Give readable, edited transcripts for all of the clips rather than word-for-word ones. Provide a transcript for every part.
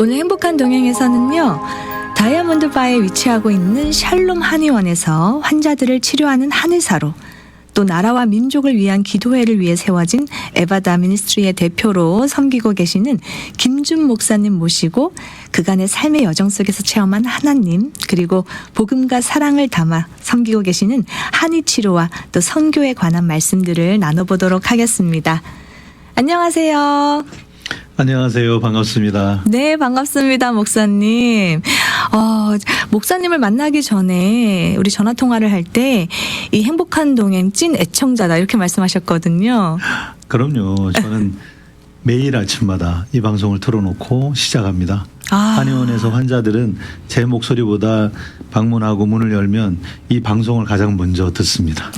오늘 행복한 동행에서는요, 다이아몬드 바에 위치하고 있는 샬롬 한의원에서 환자들을 치료하는 한의사로, 또 나라와 민족을 위한 기도회를 위해 세워진 에바다 미니스트리의 대표로 섬기고 계시는 김준 목사님 모시고 그간의 삶의 여정 속에서 체험한 하나님, 그리고 복음과 사랑을 담아 섬기고 계시는 한의치료와 또 선교에 관한 말씀들을 나눠보도록 하겠습니다. 안녕하세요. 안녕하세요. 반갑습니다. 네, 반갑습니다, 목사님. 목사님을 만나기 전에 우리 전화 통화를 할 때 이 행복한 동행 찐 애청자다 이렇게 말씀하셨거든요. 그럼요. 저는 매일 아침마다 이 방송을 틀어놓고 시작합니다. 한의원에서 환자들은 제 목소리보다 방문하고 문을 열면 이 방송을 가장 먼저 듣습니다.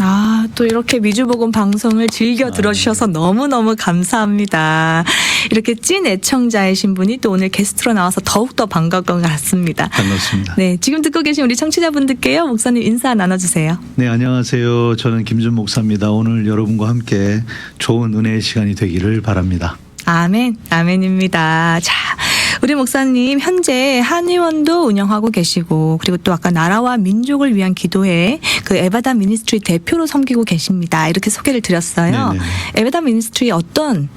또 이렇게 미주복음 방송을 즐겨 들어주셔서 너무너무 감사합니다. 이렇게 찐 애청자이신 분이 또 오늘 게스트로 나와서 더욱더 반가운 것 같습니다. 반갑습니다. 네, 지금 듣고 계신 우리 청취자분들께요, 목사님 인사 나눠주세요. 네, 안녕하세요. 저는 김준 목사입니다. 오늘 여러분과 함께 좋은 은혜의 시간이 되기를 바랍니다. 아멘, 아멘입니다. 자, 우리 목사님 현재 한의원도 운영하고 계시고, 그리고 또 아까 나라와 민족을 위한 기도회 그 에바다 미니스트리 대표로 섬기고 계십니다. 이렇게 소개를 드렸어요. 네네. 에바다 미니스트리 어떤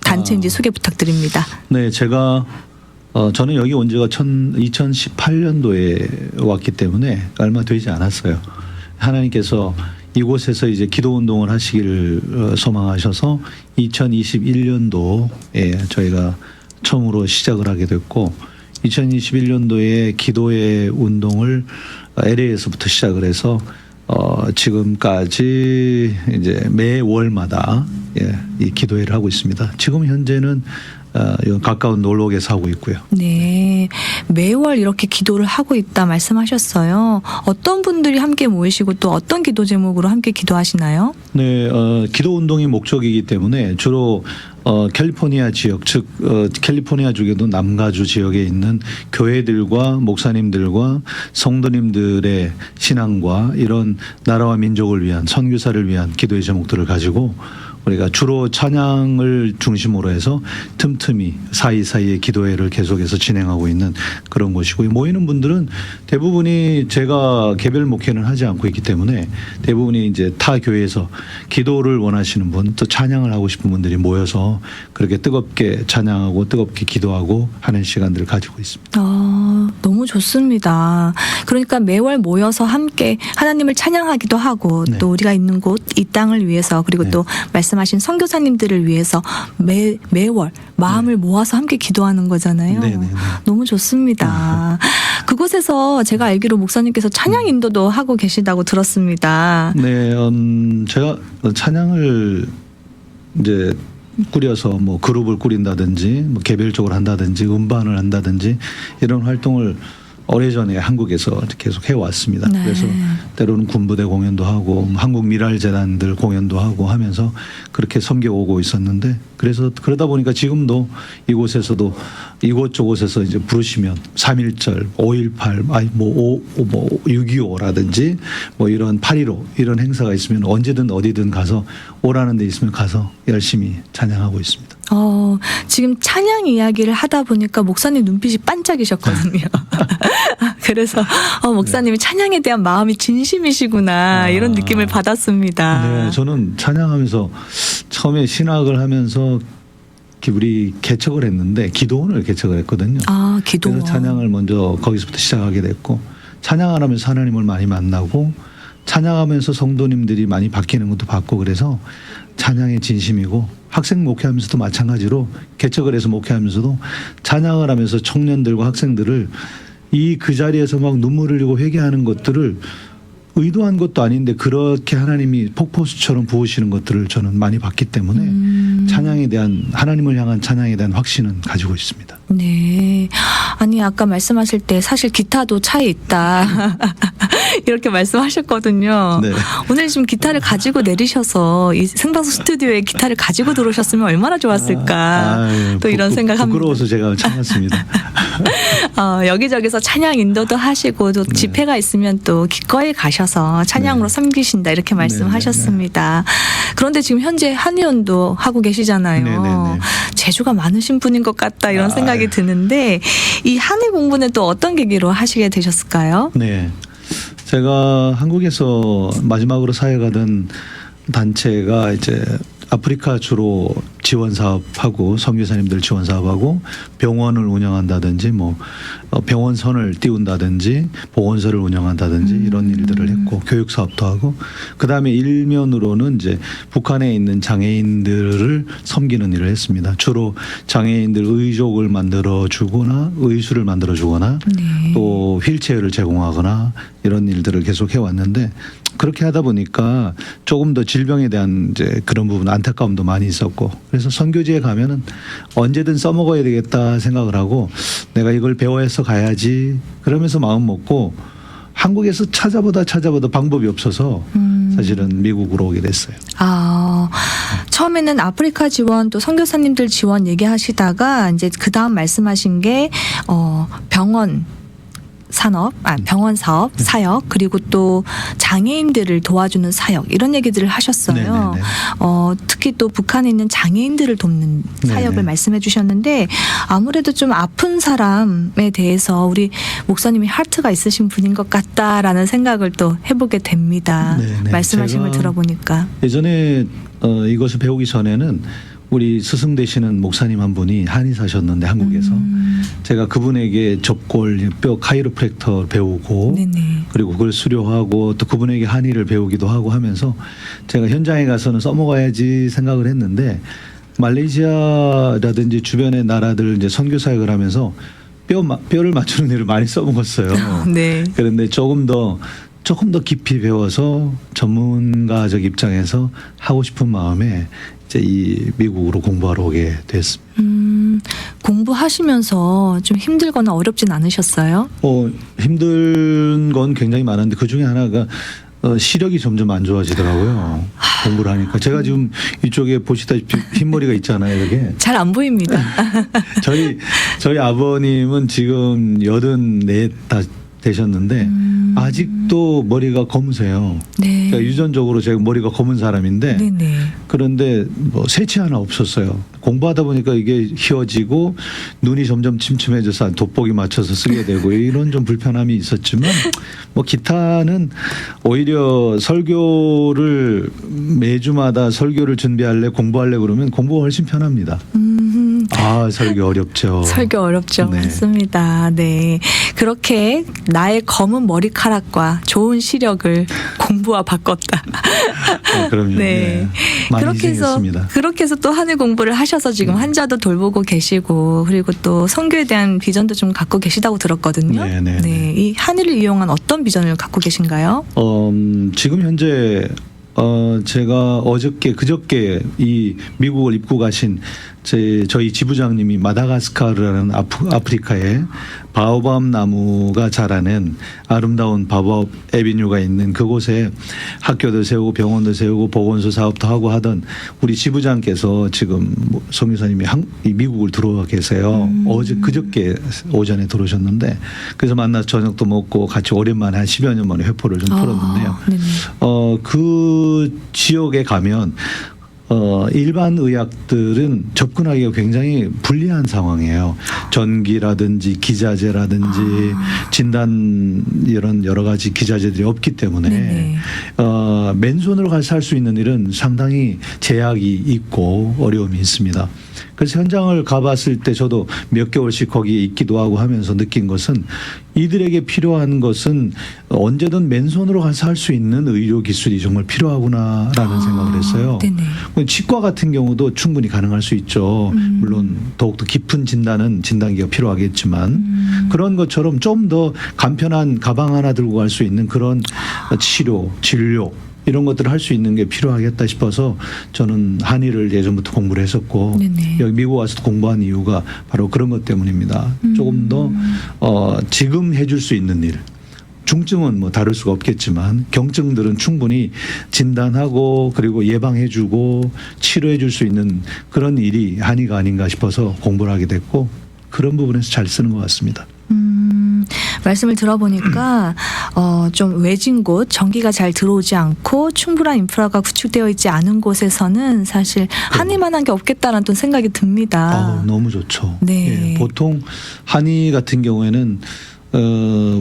단체인지 소개 부탁드립니다. 네, 제가 저는 여기 온 지가 2018년도에 왔기 때문에 얼마 되지 않았어요. 하나님께서 이곳에서 이제 기도 운동을 하시기를 소망하셔서 2021년도에 저희가 처음으로 시작을 하게 됐고, 2021년도에 기도의 운동을 LA에서부터 시작을 해서 지금까지 이제 매월마다 이 기도회를 하고 있습니다. 지금 현재는 가까운 놀록에서 하고 있고요. 네, 매월 이렇게 기도를 하고 있다 말씀하셨어요. 어떤 분들이 함께 모이시고 또 어떤 기도 제목으로 함께 기도하시나요? 네, 기도 운동이 목적이기 때문에 주로 캘리포니아 지역, 즉 캘리포니아 주에도 남가주 지역에 있는 교회들과 목사님들과 성도님들의 신앙과 이런 나라와 민족을 위한, 선교사를 위한 기도의 제목들을 가지고 우리가 주로 찬양을 중심으로 해서 틈틈이 사이사이에 기도회를 계속해서 진행하고 있는 그런 곳이고요. 모이는 분들은 대부분이 제가 개별 목회는 하지 않고 있기 때문에 대부분이 이제 타 교회에서 기도를 원하시는 분, 또 찬양을 하고 싶은 분들이 모여서 그렇게 뜨겁게 찬양하고 뜨겁게 기도하고 하는 시간들을 가지고 있습니다. 너무 좋습니다. 그러니까 매월 모여서 함께 하나님을 찬양하기도 하고, 네. 또 우리가 있는 곳, 이 땅을 위해서, 그리고 네. 또 말씀하신 선교사님들을 위해서 매월 마음을 모아서 함께 기도하는 거잖아요. 네네네. 너무 좋습니다. 그곳에서 제가 알기로 목사님께서 찬양 인도도 하고 계시다고 들었습니다. 네, 제가 찬양을 이제 꾸려서 뭐 그룹을 꾸린다든지 뭐 개별적으로 한다든지 음반을 한다든지 이런 활동을 오래전에 한국에서 계속 해왔습니다. 네. 그래서 때로는 군부대 공연도 하고 한국 미랄재단들 공연도 하고 하면서 그렇게 섬겨오고 있었는데, 그래서 그러다 보니까 지금도 이곳에서도 이곳저곳에서 이제 부르시면 3.1절, 5.18, 6.25라든지 뭐 이런 8.15 이런 행사가 있으면 언제든 어디든 가서 오라는 데 있으면 가서 열심히 찬양하고 있습니다. 지금 찬양 이야기를 하다 보니까 목사님 눈빛이 반짝이셨거든요. 그래서 목사님이 찬양에 대한 마음이 진심이시구나 이런 느낌을 받았습니다. 네, 저는 찬양하면서 처음에 신학을 하면서 우리 개척을 했는데 기도원을 개척을 했거든요. 기도원. 그래서 찬양을 먼저 거기서부터 시작하게 됐고, 찬양을 하면서 하나님을 많이 만나고 찬양하면서 성도님들이 많이 바뀌는 것도 봤고, 그래서 찬양의 진심이고, 학생 목회하면서도 마찬가지로 개척을 해서 목회하면서도 찬양을 하면서 청년들과 학생들을 그 자리에서 막 눈물을 흘리고 회개하는 것들을 의도한 것도 아닌데 그렇게 하나님이 폭포수처럼 부으시는 것들을 저는 많이 봤기 때문에 찬양에 대한, 하나님을 향한 찬양에 대한 확신은 가지고 있습니다. 네. 아니, 아까 말씀하실 때 사실 기타도 차에 있다. 이렇게 말씀하셨거든요. 네. 오늘 지금 기타를 가지고 내리셔서 이 생방송 스튜디오에 기타를 가지고 들어오셨으면 얼마나 좋았을까. 또 이런 생각합니다. 부끄러워서 제가 참았습니다. 여기저기서 찬양 인도도 하시고 또 집회가 있으면 또 기꺼이 가셔서 찬양으로 섬기신다 이렇게 말씀하셨습니다. 그런데 지금 현재 한의원도 하고 계시잖아요. 네네네. 재주가 많으신 분인 것 같다 이런 아, 생각이 드는데 이 한의 공부는 또 어떤 계기로 하시게 되셨을까요? 네. 제가 한국에서 마지막으로 사역하던 단체가 이제 아프리카 주로 지원 사업하고 선교사님들 지원 사업하고 병원을 운영한다든지 뭐 병원선을 띄운다든지 보건소를 운영한다든지 이런 일들을 했고 교육 사업도 하고 그다음에 일면으로는 이제 북한에 있는 장애인들을 섬기는 일을 했습니다. 주로 장애인들 의족을 만들어 주거나 의수를 만들어 주거나 네. 또 휠체어를 제공하거나 이런 일들을 계속 해왔는데 그렇게 하다 보니까 조금 더 질병에 대한 이제 그런 부분 안타까움도 많이 있었고 그래서 선교지에 가면은 언제든 써먹어야 되겠다 생각을 하고 내가 이걸 배워서 가야지 그러면서 마음 먹고 한국에서 찾아보다 방법이 없어서 사실은 미국으로 오게 됐어요. 아, 처음에는 아프리카 지원 또 선교사님들 지원 얘기하시다가 이제 그 다음 말씀하신 게 병원 산업, 병원 사업, 사역, 그리고 또 장애인들을 도와주는 사역 이런 얘기들을 하셨어요. 네네네. 특히 또 북한에 있는 장애인들을 돕는 사역을 네네. 말씀해 주셨는데 아무래도 좀 아픈 사람에 대해서 우리 목사님이 하트가 있으신 분인 것 같다라는 생각을 또 해보게 됩니다. 네네. 말씀하신 걸 제가 들어보니까. 예전에 이것을 배우기 전에는 우리 스승 되시는 목사님 한 분이 한의사셨는데 한국에서 제가 그분에게 접골, 뼈 카이로프랙터 배우고 네네. 그리고 그걸 수료하고 또 그분에게 한의를 배우기도 하고 하면서 제가 현장에 가서는 써먹어야지 생각을 했는데 말레이시아라든지 주변의 나라들 이제 선교 사역을 하면서 뼈를 맞추는 일을 많이 써먹었어요. 네. 그런데 조금 더 깊이 배워서 전문가적 입장에서 하고 싶은 마음에 이제 이 미국으로 공부하러 오게 됐습니다. 공부하시면서 좀 힘들거나 어렵진 않으셨어요? 힘든 건 굉장히 많은데 그 중에 하나가 시력이 점점 안 좋아지더라고요. 공부를 하니까. 제가 지금 이쪽에 보시다시피 흰머리가 있잖아요. 이렇게. 잘 안 보입니다. 저희 아버님은 지금 84 다 되셨는데 아직도 머리가 검으세요. 네. 그러니까 유전적으로 제가 머리가 검은 사람인데 네네. 그런데 뭐 새치 하나 없었어요. 공부하다 보니까 이게 휘어지고 눈이 점점 침침해져서 돋보기 맞춰서 쓰게 되고 이런 좀 불편함이 있었지만 뭐 기타는 오히려 설교를 매주마다 설교를 준비할래 공부할래 그러면 공부가 훨씬 편합니다. 설교 어렵죠. 설교 어렵죠. 네. 맞습니다. 네. 그렇게 나의 검은 머리카락과 좋은 시력을 공부와 바꿨다. 그럼요. 네. 네. 많이 그렇게 해서 또 한의 공부를 하셔서 지금 환자도 돌보고 계시고 그리고 또 선교에 대한 비전도 좀 갖고 계시다고 들었거든요. 네네. 네. 이 한의를 이용한 어떤 비전을 갖고 계신가요? 지금 현재 제가 그저께 이 미국을 입국하신 저희 지부장님이 마다가스카르라는 아프리카에 바오밥 나무가 자라는 아름다운 바오밥 에비뉴가 있는 그곳에 학교도 세우고 병원도 세우고 보건소 사업도 하고 하던 우리 지부장께서 지금 성교사님이 미국을 들어와 계세요. 그저께 오전에 들어오셨는데 그래서 만나서 저녁도 먹고 같이 오랜만에 한 10여 년 만에 회포를 좀 풀었는데요. 그 지역에 가면 일반 의학들은 접근하기가 굉장히 불리한 상황이에요. 전기라든지 기자재라든지 진단 이런 여러 가지 기자재들이 없기 때문에 맨손으로 가서 할 수 있는 일은 상당히 제약이 있고 어려움이 있습니다. 그래서 현장을 가봤을 때 저도 몇 개월씩 거기에 있기도 하고 하면서 느낀 것은 이들에게 필요한 것은 언제든 맨손으로 가서 할 수 있는 의료 기술이 정말 필요하구나라는 생각을 했어요. 네네. 치과 같은 경우도 충분히 가능할 수 있죠. 물론 더욱더 깊은 진단기가 필요하겠지만 그런 것처럼 좀 더 간편한 가방 하나 들고 갈 수 있는 그런 치료, 진료 이런 것들을 할 수 있는 게 필요하겠다 싶어서 저는 한의를 예전부터 공부를 했었고 네네. 여기 미국 와서 공부한 이유가 바로 그런 것 때문입니다. 조금 더 지금 해줄 수 있는 일. 중증은 뭐 다룰 수가 없겠지만 경증들은 충분히 진단하고 그리고 예방해주고 치료해줄 수 있는 그런 일이 한의가 아닌가 싶어서 공부를 하게 됐고 그런 부분에서 잘 쓰는 것 같습니다. 말씀을 들어보니까 좀 외진 곳, 전기가 잘 들어오지 않고 충분한 인프라가 구축되어 있지 않은 곳에서는 사실 한의만한 게 없겠다는 또 생각이 듭니다. 너무 좋죠. 네. 예, 보통 한의 같은 경우에는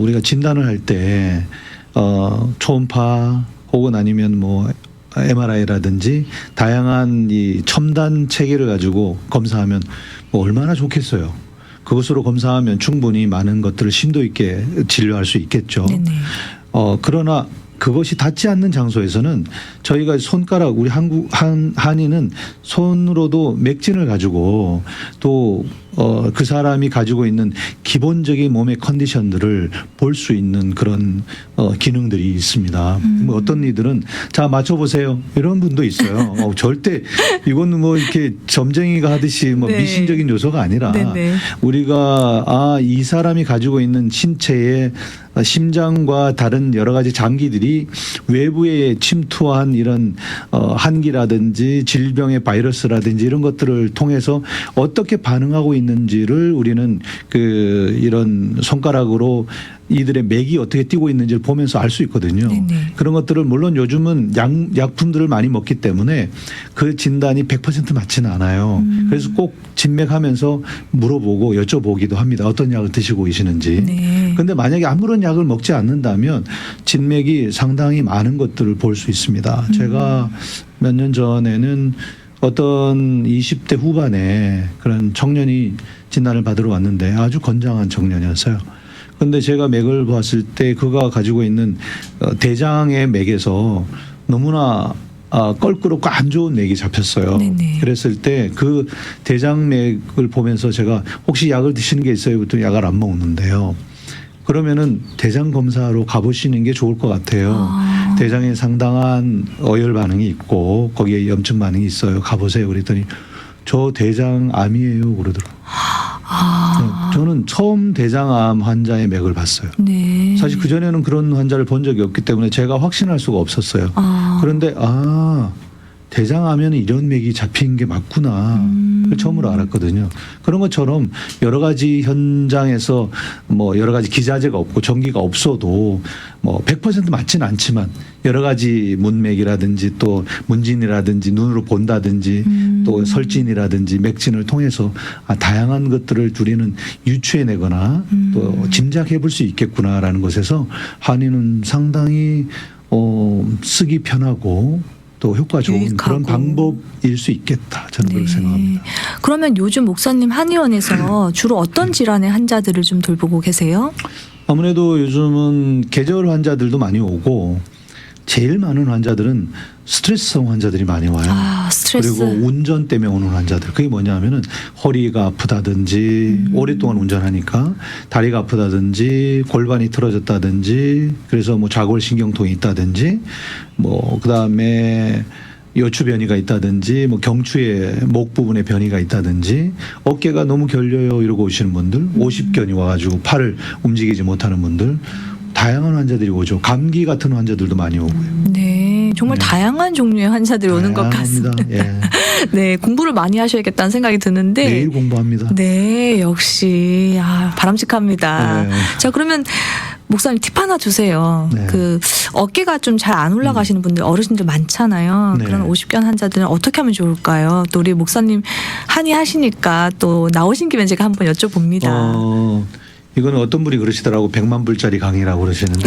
우리가 진단을 할 때 초음파 혹은 아니면 뭐 MRI라든지 다양한 이 첨단 체계를 가지고 검사하면 뭐 얼마나 좋겠어요. 그것으로 검사하면 충분히 많은 것들을 심도 있게 진료할 수 있겠죠. 네네. 그러나 그것이 닿지 않는 장소에서는 저희가 손가락 우리 한의는 손으로도 맥진을 가지고 또 그 사람이 가지고 있는 기본적인 몸의 컨디션들을 볼 수 있는 그런 기능들이 있습니다. 뭐 어떤 이들은 자 맞춰보세요 이런 분도 있어요. 절대 이건 뭐 이렇게 점쟁이가 하듯이 뭐 네. 미신적인 요소가 아니라 네네. 우리가 이 사람이 가지고 있는 신체의 심장과 다른 여러 가지 장기들이 외부에 침투한 이런 한기라든지 질병의 바이러스라든지 이런 것들을 통해서 어떻게 반응하고 있는지를 우리는 이런 손가락으로 이들의 맥이 어떻게 뛰고 있는지를 보면서 알 수 있거든요. 네네. 그런 것들을 물론 요즘은 약품들을 많이 먹기 때문에 그 진단이 100% 맞지는 않아요. 그래서 꼭 진맥하면서 물어보고 여쭤보기도 합니다. 어떤 약을 드시고 계시는지. 네. 그런데 만약에 아무런 약을 먹지 않는다면 진맥이 상당히 많은 것들을 볼 수 있습니다. 제가 몇 년 전에는 어떤 20대 후반에 그런 청년이 진단을 받으러 왔는데 아주 건장한 청년이었어요. 그런데 제가 맥을 봤을 때 그가 가지고 있는 대장의 맥에서 너무나 껄끄럽고 안 좋은 맥이 잡혔어요. 네네. 그랬을 때 그 대장맥을 보면서 제가 혹시 약을 드시는 게 있어요? 그랬더니 약을 안 먹는데요. 그러면은 대장 검사로 가보시는 게 좋을 것 같아요. 대장에 상당한 어혈 반응이 있고 거기에 염증 반응이 있어요. 가보세요. 그랬더니 저 대장암이에요. 그러더라고요. 저는 처음 대장암 환자의 맥을 봤어요. 네. 사실 그전에는 그런 환자를 본 적이 없기 때문에 제가 확신할 수가 없었어요. 그런데 대장암에는 이런 맥이 잡힌 게 맞구나. 그걸 처음으로 알았거든요. 그런 것처럼 여러 가지 현장에서 뭐 여러 가지 기자재가 없고 전기가 없어도 뭐 100% 맞지는 않지만 여러 가지 문맥이라든지 또 문진이라든지 눈으로 본다든지 또 설진이라든지 맥진을 통해서 다양한 것들을 우리는 유추해내거나 또 짐작해 볼 수 있겠구나라는 것에서 한의는 상당히 쓰기 편하고 또 효과 좋은 유익하고. 그런 방법일 수 있겠다. 저는 그렇게 생각합니다. 그러면 요즘 목사님 한의원에서 주로 어떤 질환의 환자들을 좀 돌보고 계세요? 아무래도 요즘은 계절 환자들도 많이 오고 제일 많은 환자들은 스트레스성 환자들이 많이 와요. 스트레스. 그리고 운전 때문에 오는 환자들. 그게 뭐냐면은 허리가 아프다든지 오랫동안 운전하니까 다리가 아프다든지 골반이 틀어졌다든지 그래서 뭐 좌골신경통이 있다든지 뭐 그다음에 요추 변이가 있다든지 뭐 경추의 목 부분에 변이가 있다든지 어깨가 너무 결려요 이러고 오시는 분들 50견이 와가지고 팔을 움직이지 못하는 분들 다양한 환자들이 오죠. 감기 같은 환자들도 많이 오고요. 네, 정말 다양한 종류의 환자들이 오는 것 다양합니다. 같습니다. 예. 네, 공부를 많이 하셔야겠다는 생각이 드는데. 매일 공부합니다. 네, 역시 바람직합니다. 네. 자, 그러면 목사님 팁 하나 주세요. 네. 어깨가 좀 잘 안 올라가시는 분들 어르신들 많잖아요. 네. 그런 50견 환자들은 어떻게 하면 좋을까요? 또 우리 목사님 한의 하시니까 또 나오신 김에 제가 한번 여쭤봅니다. 이거는 어떤 분이 그러시더라고 100만 불짜리 강의라고 그러시는데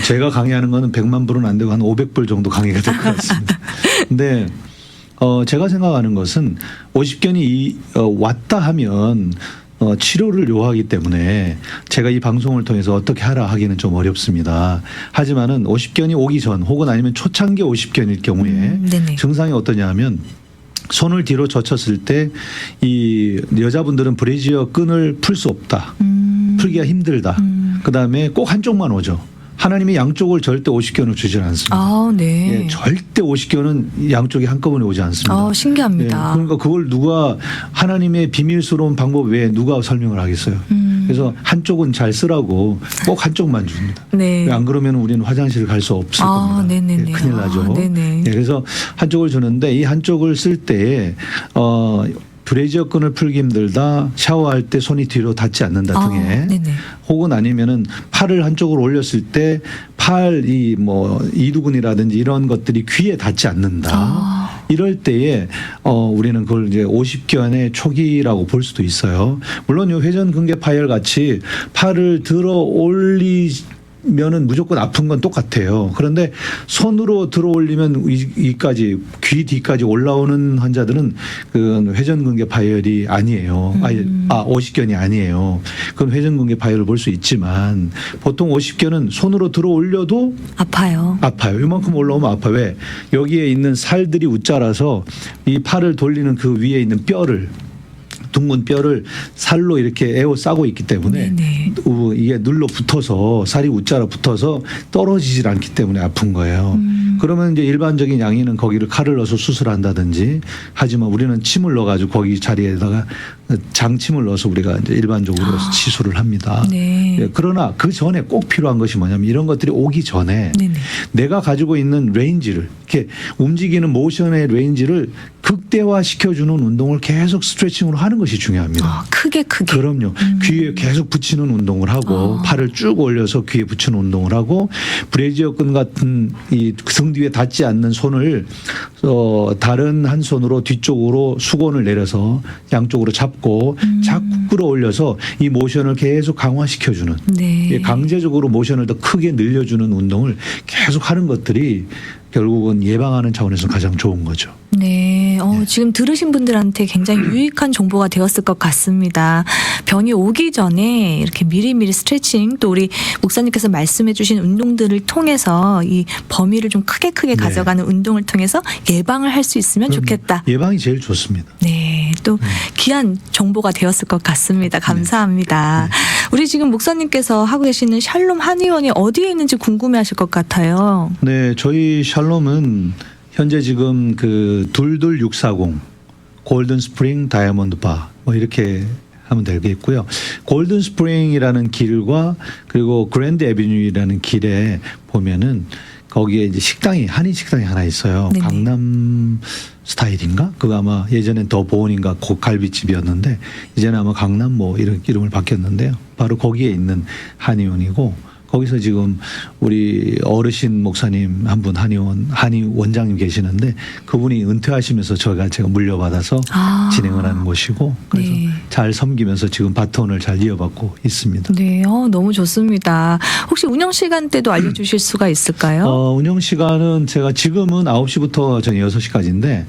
제가 강의하는 거는 100만 불은 안 되고 한 500불 정도 강의가 될 것 같습니다. 근데 제가 생각하는 것은 50견이 왔다 하면 치료를 요하기 때문에 제가 이 방송을 통해서 어떻게 하라 하기는 좀 어렵습니다. 하지만은 50견이 오기 전 혹은 아니면 초창기 50견일 경우에 네네. 증상이 어떠냐 하면 손을 뒤로 젖혔을 때 이 여자분들은 브래지어 끈을 풀 수 없다. 풀기가 힘들다. 그다음에 꼭 한쪽만 오죠. 하나님이 양쪽을 절대 50견을 주지 않습니다. 네. 예, 절대 50견은 양쪽이 한꺼번에 오지 않습니다. 신기합니다. 그러니까 그걸 누가 하나님의 비밀스러운 방법 외에 누가 설명을 하겠어요. 그래서 한쪽은 잘 쓰라고 꼭 한쪽만 줍니다. 네. 왜 안 그러면 우리는 화장실을 갈 수 없을 겁니다. 네네네. 예, 큰일 나죠. 네네. 예, 그래서 한쪽을 주는데 이 한쪽을 쓸 때에 브래지어끈을 풀기 힘들다. 샤워할 때 손이 뒤로 닿지 않는다 등에. 네네. 혹은 아니면은 팔을 한쪽으로 올렸을 때 팔이 뭐 이두근이라든지 이런 것들이 귀에 닿지 않는다. 이럴 때에 우리는 그걸 이제 50견의 초기라고 볼 수도 있어요. 물론 이 회전근개 파열 같이 팔을 들어 올리면은 무조건 아픈 건 똑같아요. 그런데 손으로 들어 올리면 이까지 귀 뒤까지 올라오는 환자들은 그 회전근개 파열이 아니에요. 50견이 아니에요. 그건 회전근개 파열을 볼 수 있지만 보통 50견은 손으로 들어 올려도 아파요. 이만큼 올라오면 아파. 왜? 여기에 있는 살들이 웃자라서 이 팔을 돌리는 그 위에 있는 뼈를 둥근 뼈를 살로 이렇게 에워싸고 있기 때문에 네네. 이게 눌러 붙어서 살이 웃자라 붙어서 떨어지질 않기 때문에 아픈 거예요. 그러면 이제 일반적인 양이는 거기를 칼을 넣어서 수술한다든지 하지만 우리는 침을 넣어가지고 거기 자리에다가 장침을 넣어서 우리가 이제 일반적으로 시술을 합니다. 네. 예, 그러나 그 전에 꼭 필요한 것이 뭐냐면 이런 것들이 오기 전에 네네. 내가 가지고 있는 레인지를 이렇게 움직이는 모션의 레인지를 극대화 시켜주는 운동을 계속 스트레칭으로 하는 것이 중요합니다. 크게. 그럼요. 귀에 계속 붙이는 운동을 하고 팔을 쭉 올려서 귀에 붙이는 운동을 하고 브래지어끈 같은 이 등 뒤에 닿지 않는 손을 다른 한 손으로 뒤쪽으로 수건을 내려서 양쪽으로 잡고 자꾸 끌어올려서 이 모션을 계속 강화시켜주는 네. 강제적으로 모션을 더 크게 늘려주는 운동을 계속 하는 것들이 결국은 예방하는 차원에서 가장 좋은 거죠. 네. 지금 들으신 분들한테 굉장히 유익한 정보가 되었을 것 같습니다. 병이 오기 전에 이렇게 미리미리 스트레칭 또 우리 목사님께서 말씀해 주신 운동들을 통해서 이 범위를 좀 크게 가져가는 운동을 통해서 예방을 할 수 있으면 좋겠다. 예방이 제일 좋습니다. 네. 또 귀한 정보가 되었을 것 같습니다. 감사합니다. 우리 지금 목사님께서 하고 계시는 샬롬 한의원이 어디에 있는지 궁금해하실 것 같아요. 네, 저희 샬롬은 현재 지금 그 22640 골든 스프링 다이아몬드 바 뭐 이렇게 하면 되겠고요. 골든 스프링이라는 길과 그리고 그랜드 애비뉴라는 길에 보면은 거기에 이제 식당이 한인 식당이 하나 있어요. 네네. 강남 스타일인가? 그거 아마 예전엔 더 보온인가 갈비집이었는데 이제는 아마 강남 뭐 이런 이름을 바뀌었는데요. 바로 거기에 있는 한의원이고 거기서 지금 우리 어르신 목사님 한 분 한의 원장님 계시는데 그분이 은퇴하시면서 제가 물려받아서 진행을 하는 곳이고 그래서 네. 잘 섬기면서 지금 바톤을 잘 이어받고 있습니다. 네, 너무 좋습니다. 혹시 운영 시간대도 알려주실 수가 있을까요? 운영 시간은 제가 지금은 9시부터 저녁 6시까지인데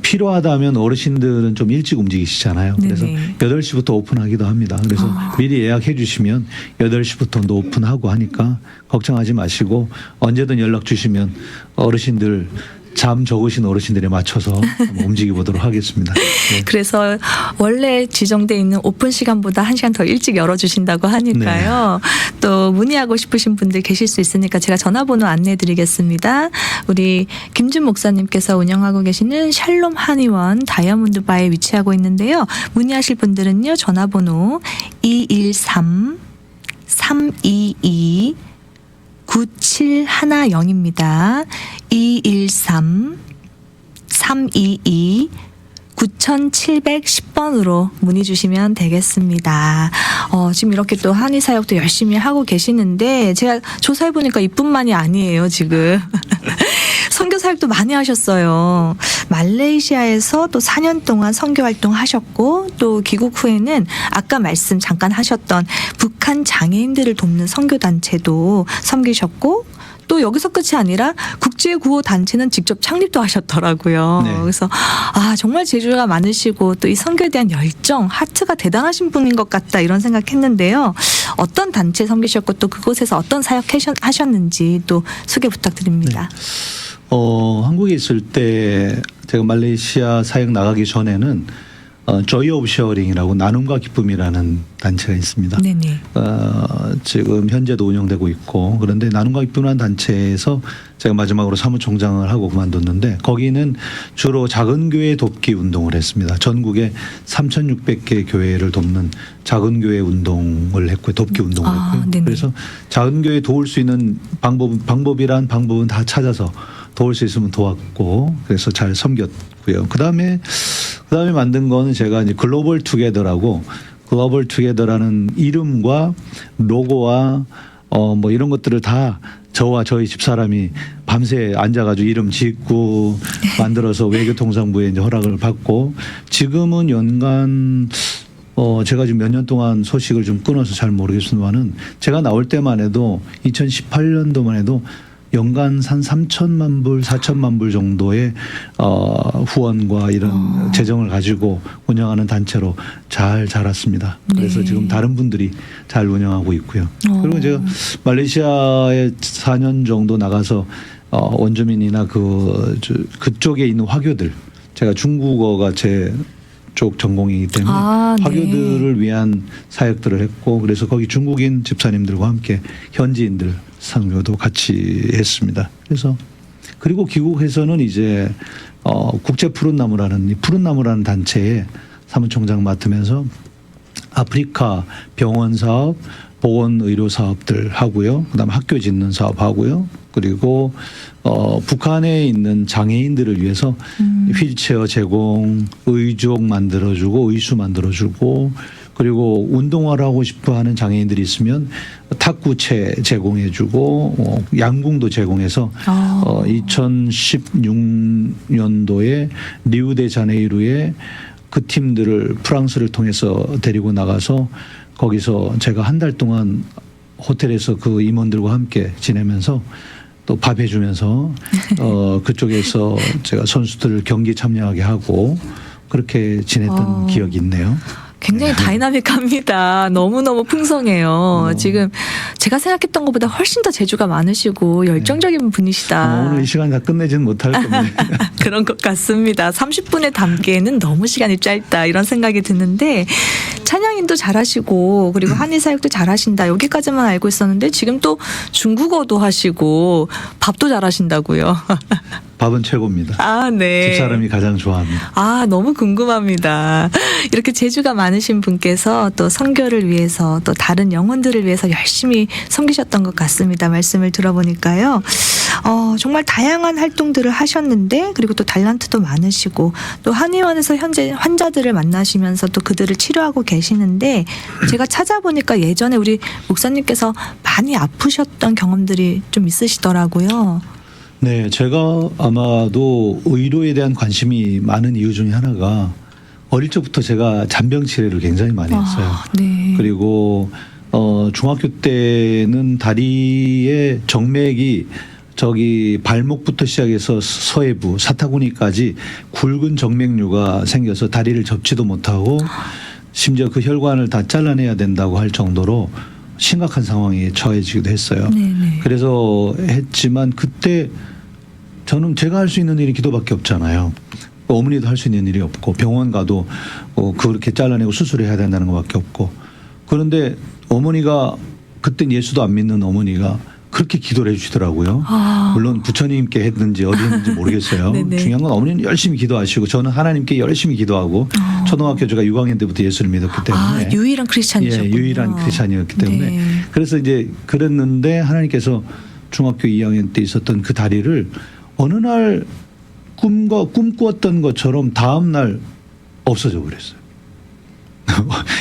필요하다면 어르신들은 좀 일찍 움직이시잖아요. 그래서 네네. 8시부터 오픈하기도 합니다. 그래서 미리 예약해 주시면 8시부터 오픈하고 하니까 걱정하지 마시고 언제든 연락 주시면 어르신들 잠 적으신 어르신들에 맞춰서 한번 움직여 보도록 하겠습니다. 네. 그래서 원래 지정돼 있는 오픈 시간보다 1시간 더 일찍 열어주신다고 하니까요. 또 문의하고 싶으신 분들 계실 수 있으니까 제가 전화번호 안내해드리겠습니다. 우리 김준 목사님께서 운영하고 계시는 샬롬 한의원 다이아몬드 바에 위치하고 있는데요. 문의하실 분들은요. 전화번호 213-322-9710입니다. 213-322-9710번으로 문의 주시면 되겠습니다. 지금 이렇게 또 한의 사역도 열심히 하고 계시는데 제가 조사해 보니까 이뿐만이 아니에요, 지금. 선교 사역도 많이 하셨어요. 말레이시아에서 또 4년 동안 선교 활동 하셨고 또 귀국 후에는 아까 말씀 잠깐 하셨던 북한 장애인들을 돕는 선교 단체도 섬기셨고 또 여기서 끝이 아니라 국제구호단체는 직접 창립도 하셨더라고요. 네. 그래서 정말 재주가 많으시고 또 이 선교에 대한 열정, 하트가 대단하신 분인 것 같다 이런 생각했는데요. 어떤 단체 섬기셨고 또 그곳에서 어떤 사역 하셨는지 또 소개 부탁드립니다. 네. 한국에 있을 때 제가 말레이시아 사역 나가기 전에는 조이 오브 쉐어링이라고 나눔과 기쁨이라는 단체가 있습니다. 네네. 지금 현재도 운영되고 있고 그런데 나눔과 기쁨이라는 단체에서 제가 마지막으로 사무총장을 하고 그만뒀는데 거기는 주로 작은 교회 돕기 운동을 했습니다. 전국에 3,600개 교회를 돕는 작은 교회 운동을 했고요. 돕기 운동을 했고요. 네네. 그래서 작은 교회 도울 수 있는 방법이란 방법은 다 찾아서 도울 수 있으면 도왔고 그래서 잘 섬겼고요. 그다음에 그다음에 만든 거는 제가 이제 글로벌 투게더라고 글로벌 투게더라는 이름과 로고와 뭐 이런 것들을 다 저와 저희 집사람이 밤새 앉아가지고 이름 짓고 만들어서 외교통상부에 이제 허락을 받고 지금은 연간 제가 지금 몇 년 동안 소식을 좀 끊어서 잘 모르겠습니다만은 제가 나올 때만 해도 2018년도만 해도 연간 한 3천만 불, 4천만 불 정도의 후원과 이런 재정을 가지고 운영하는 단체로 잘 자랐습니다. 그래서 네. 지금 다른 분들이 잘 운영하고 있고요. 그리고 제가 말레이시아에 4년 정도 나가서 원주민이나 그쪽에 있는 화교들 제가 중국어가 제 쪽 전공이기 때문에 네. 화교들을 위한 사역들을 했고 그래서 거기 중국인 집사님들과 함께 현지인들 상교도 같이 했습니다. 그래서 그리고 귀국해서는 이제 국제 푸른나무라는 이 푸른나무라는 단체에 사무총장 맡으면서 아프리카 병원 사업, 보건 의료 사업들 하고요. 그다음에 학교 짓는 사업 하고요. 그리고 북한에 있는 장애인들을 위해서 휠체어 제공, 의족 만들어주고 의수 만들어주고 그리고 운동화를 하고 싶어하는 장애인들이 있으면 탁구채 제공해주고 양궁도 제공해서 2016년도에 리우데자네이루에 그 팀들을 프랑스를 통해서 데리고 나가서 거기서 제가 한 달 동안 호텔에서 그 임원들과 함께 지내면서 또 밥 해주면서 그쪽에서 제가 선수들 경기 참여하게 하고 그렇게 지냈던 기억이 있네요. 굉장히 다이나믹합니다. 너무너무 풍성해요. 지금 제가 생각했던 것보다 훨씬 더 재주가 많으시고 열정적인 분이시다. 오늘 이 시간 다 끝내지는 못할 겁니다. 그런 것 같습니다. 30분에 담기에는 너무 시간이 짧다 이런 생각이 드는데 찬양인도 잘하시고 그리고 한의사역도 잘하신다 여기까지만 알고 있었는데 지금 또 중국어도 하시고 밥도 잘하신다고요. 밥은 최고입니다. 아, 네. 집사람이 가장 좋아합니다. 아, 너무 궁금합니다. 이렇게 재주가 많으신 분께서 또 선교를 위해서 또 다른 영혼들을 위해서 열심히 섬기셨던 것 같습니다. 말씀을 들어보니까요. 정말 다양한 활동들을 하셨는데 그리고 또 달란트도 많으시고 또 한의원에서 현재 환자들을 만나시면서 또 그들을 치료하고 계시는데 제가 찾아보니까 예전에 우리 목사님께서 많이 아프셨던 경험들이 좀 있으시더라고요. 네, 제가 아마도 의료에 대한 관심이 많은 이유 중에 하나가 어릴 적부터 제가 잔병 치레를 굉장히 많이 했어요. 네. 그리고 중학교 때는 다리에 정맥이 저기 발목부터 시작해서 서해부 사타구니까지 굵은 정맥류가 생겨서 다리를 접지도 못하고 심지어 그 혈관을 다 잘라내야 된다고 할 정도로 심각한 상황에 처해지기도 했어요. 네네. 그래서 했지만 그때 저는 제가 할 수 있는 일이 기도밖에 없잖아요. 어머니도 할 수 있는 일이 없고 병원 가도 그렇게 잘라내고 수술해야 된다는 것밖에 없고 그런데 어머니가 그땐 예수도 안 믿는 어머니가 그렇게 기도를 해주시더라고요. 물론 부처님께 했는지 어디 했는지 모르겠어요. 네네. 중요한 건 어머니는 열심히 기도하시고 저는 하나님께 열심히 기도하고 초등학교 제가 6학년 때부터 예수를 믿었기 때문에 유일한 크리스찬이셨군요. 예, 유일한 크리스찬이었기 때문에 네. 그래서 이제 그랬는데 하나님께서 중학교 2학년 때 있었던 그 다리를 어느 날 꿈꾸었던 것처럼 다음 날 없어져 버렸어요.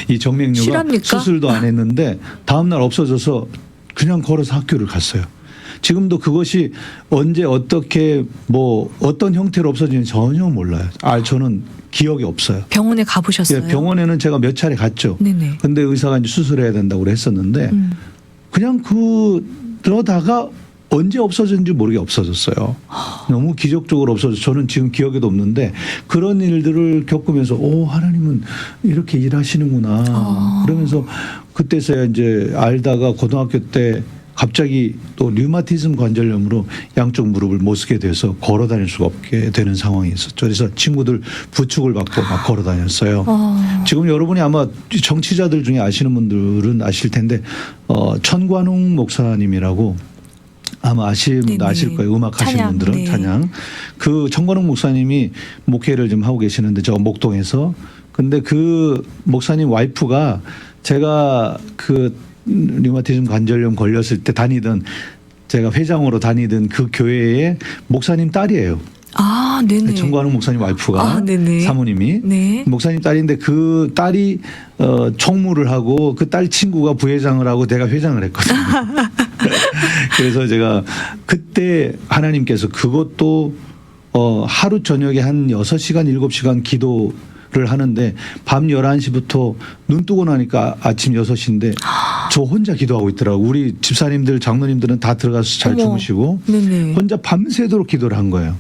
이 정맥류가 실합니까? 수술도 안 했는데 다음 날 없어져서 그냥 걸어서 학교를 갔어요. 지금도 그것이 언제 어떻게 뭐 어떤 형태로 없어지는지 전혀 몰라요. 저는 기억이 없어요. 병원에 가보셨어요? 예, 병원에는 제가 몇 차례 갔죠. 네네. 근데 의사가 이제 수술해야 된다고 했었는데 그냥 그러다가 언제 없어졌는지 모르게 없어졌어요. 너무 기적적으로 없어져서 저는 지금 기억에도 없는데 그런 일들을 겪으면서 하나님은 이렇게 일하시는구나. 그러면서 그때서야 이제 알다가 고등학교 때 갑자기 또 류마티즘 관절염으로 양쪽 무릎을 못 쓰게 돼서 걸어 다닐 수가 없게 되는 상황이 있었죠. 그래서 친구들 부축을 받고 막 걸어 다녔어요. 지금 여러분이 아마 정치자들 중에 아시는 분들은 아실 텐데 천관웅 목사님이라고 아마 아시는 분도 네네. 아실 거예요. 음악 하시는 찬양, 분들은 네. 찬양. 그 천관웅 목사님이 목회를 좀 하고 계시는데 저 목동에서 근데 그 목사님 와이프가 제가 그 류마티즘 관절염 걸렸을 때 다니던 제가 회장으로 다니던 그 교회의 목사님 딸이에요. 아, 네네. 청구하는 목사님 와이프가 아, 네네. 사모님이 네. 목사님 딸인데 그 딸이 총무를 하고 그 딸 친구가 부회장을 하고 내가 회장을 했거든요. 그래서 제가 그때 하나님께서 그것도 하루 저녁에 한 6시간 7시간 기도를 하는데 밤 11시부터 눈 뜨고 나니까 아침 6시인데 저 혼자 기도하고 있더라고. 우리 집사님들 장로님들은 다 들어가서 잘 어머. 주무시고 네네. 혼자 밤새도록 기도를 한 거예요.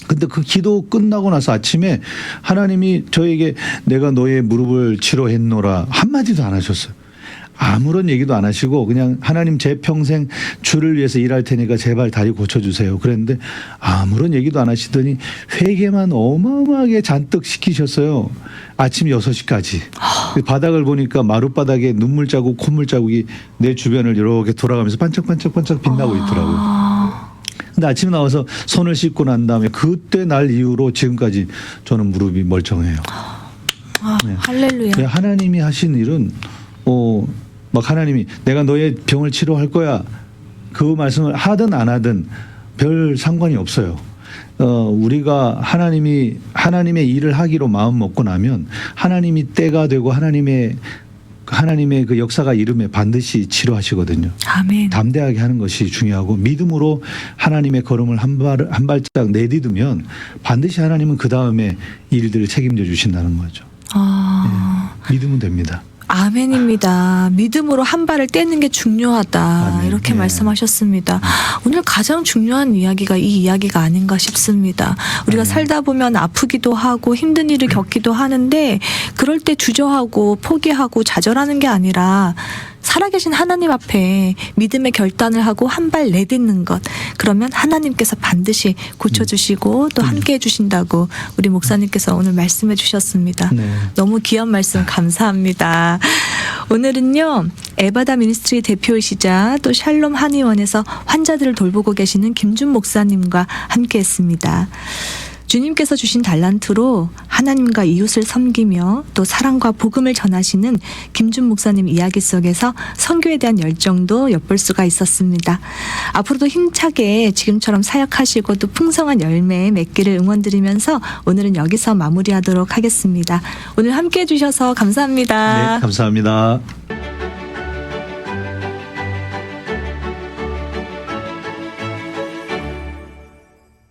근데 그 기도 끝나고 나서 아침에 하나님이 저에게 내가 너의 무릎을 치료했노라 한마디도 안 하셨어요. 아무런 얘기도 안 하시고 그냥 하나님 제 평생 주를 위해서 일할 테니까 제발 다리 고쳐주세요. 그랬는데 아무런 얘기도 안 하시더니 회개만 어마어마하게 잔뜩 시키셨어요. 아침 6시까지. 바닥을 보니까 마룻바닥에 눈물 자국 콧물 자국이 내 주변을 이렇게 돌아가면서 반짝반짝반짝 빛나고 있더라고요. 근데 아침에 나와서 손을 씻고 난 다음에 그때 날 이후로 지금까지 저는 무릎이 멀쩡해요. 아, 네. 할렐루야. 하나님이 하신 일은 막 하나님이 내가 너의 병을 치료할 거야. 그 말씀을 하든 안 하든 별 상관이 없어요. 우리가 하나님의 일을 하기로 마음 먹고 나면 하나님이 때가 되고 하나님의 그 역사가 이름에 반드시 치료하시거든요. 아멘. 담대하게 하는 것이 중요하고 믿음으로 하나님의 걸음을 한 발짝 내디디면 반드시 하나님은 그 다음에 일들을 책임져 주신다는 거죠. 믿으면 됩니다. 아멘입니다. 믿음으로 한 발을 떼는 게 중요하다. 아멘. 이렇게 네. 말씀하셨습니다. 오늘 가장 중요한 이야기가 이 이야기가 아닌가 싶습니다. 우리가 아멘. 살다 보면 아프기도 하고 힘든 일을 겪기도 하는데 그럴 때 주저하고 포기하고 좌절하는 게 아니라 살아계신 하나님 앞에 믿음의 결단을 하고 한 발 내딛는 것. 그러면 하나님께서 반드시 고쳐주시고 또 함께 해주신다고 우리 목사님께서 오늘 말씀해 주셨습니다. 네. 너무 귀한 말씀 감사합니다. 오늘은요, 에바다 미니스트리 대표이시자 또 샬롬 한의원에서 환자들을 돌보고 계시는 김준 목사님과 함께 했습니다. 주님께서 주신 달란트로 하나님과 이웃을 섬기며 또 사랑과 복음을 전하시는 김준 목사님 이야기 속에서 선교에 대한 열정도 엿볼 수가 있었습니다. 앞으로도 힘차게 지금처럼 사역하시고 또 풍성한 열매 맺기를 응원드리면서 오늘은 여기서 마무리하도록 하겠습니다. 오늘 함께해 주셔서 감사합니다. 네, 감사합니다.